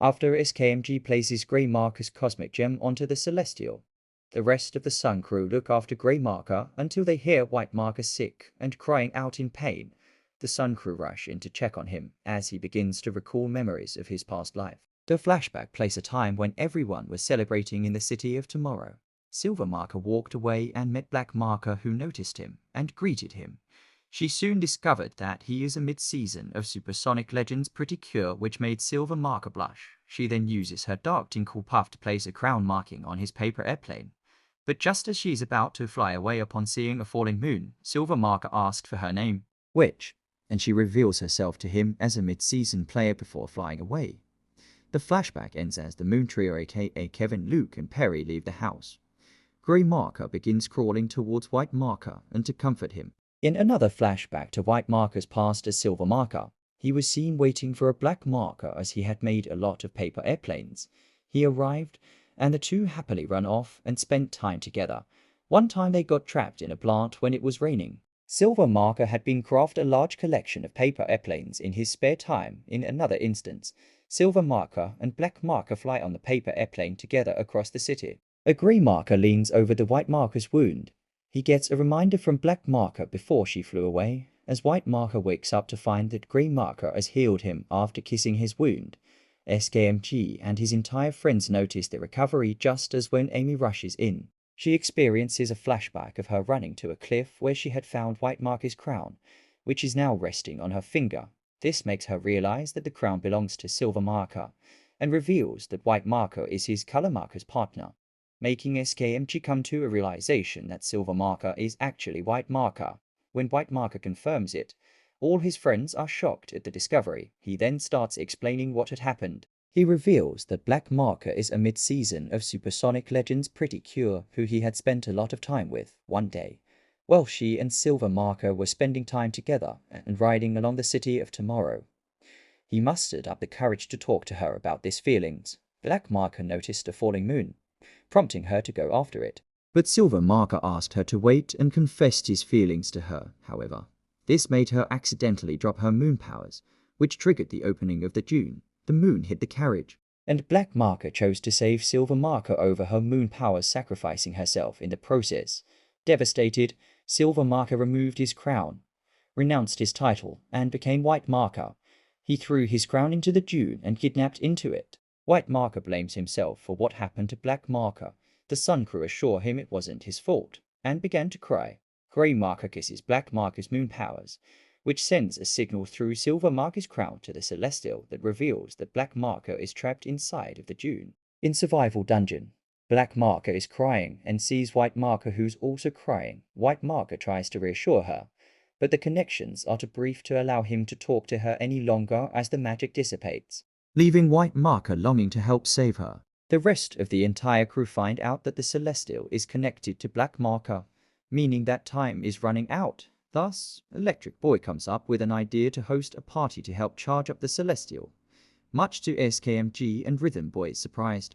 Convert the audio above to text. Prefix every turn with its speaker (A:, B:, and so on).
A: After SKMG places Grey Marker's cosmic gem onto the Celestial, the rest of the Sun crew look after Grey Marker until they hear White Marker sick and crying out in pain. The Sun crew rush in to check on him as he begins to recall memories of his past life. The flashback plays a time when everyone was celebrating in the city of tomorrow. Silver Marker walked away and met Black Marker, who noticed him and greeted him. She soon discovered that he is a mid-season of Supersonic Legends Pretty Cure, which made Silver Marker blush. She then uses her dark tinkle puff to place a crown marking on his paper airplane. But just as she is about to fly away upon seeing a falling moon, Silver Marker asks for her name, which, and she reveals herself to him as a mid-season player before flying away. The flashback ends as the Moon Trio aka Kevin, Luke and Perry leave the house. Grey Marker begins crawling towards White Marker and to comfort him. In another flashback to White Marker's past as Silver Marker, he was seen waiting for a Black Marker as he had made a lot of paper airplanes. He arrived, and the two happily run off and spent time together. One time they got trapped in a plant when it was raining. Silver Marker had been craft a large collection of paper airplanes in his spare time. In another instance, Silver Marker and Black Marker fly on the paper airplane together across the city. A Grey Marker leans over the White Marker's wound. He gets a reminder from Black Marker before she flew away, as White Marker wakes up to find that Grey Marker has healed him after kissing his wound. SKMG and his entire friends notice the recovery just as when Amy rushes in. She experiences a flashback of her running to a cliff where she had found White Marker's crown, which is now resting on her finger. This makes her realize that the crown belongs to Silver Marker, and reveals that White Marker is his Color Marker's partner, making SKMG come to a realization that Silver Marker is actually White Marker. When White Marker confirms it, all his friends are shocked at the discovery. He then starts explaining what had happened. He reveals that Black Marker is a mid-season of Supersonic Legends Pretty Cure who he had spent a lot of time with. One day, while she and Silver Marker were spending time together and riding along the city of tomorrow, he mustered up the courage to talk to her about his feelings. Black Marker noticed a falling moon, prompting her to go after it. But Silver Marker asked her to wait and confessed his feelings to her. However, this made her accidentally drop her moon powers, which triggered the opening of the dune. The moon hit the carriage, and Black Marker chose to save Silver Marker over her moon powers, sacrificing herself in the process. Devastated, Silver Marker removed his crown, renounced his title, and became White Marker. He threw his crown into the dune and kidnapped into it. White Marker blames himself for what happened to Black Marker. The Sun crew assure him it wasn't his fault, and began to cry. Grey Marker kisses Black Marker's moon powers, which sends a signal through Silver Marker's crown to the Celestial that reveals that Black Marker is trapped inside of the dune. In Survival Dungeon, Black Marker is crying and sees White Marker, who's also crying. White Marker tries to reassure her, but the connections are too brief to allow him to talk to her any longer as the magic dissipates, leaving White Marker longing to help save her. The rest of the entire crew find out that the Celestial is connected to Black Marker, meaning that time is running out. Thus, Electric Boy comes up with an idea to host a party to help charge up the Celestial, much to SKMG and Rhythm Boy's surprise.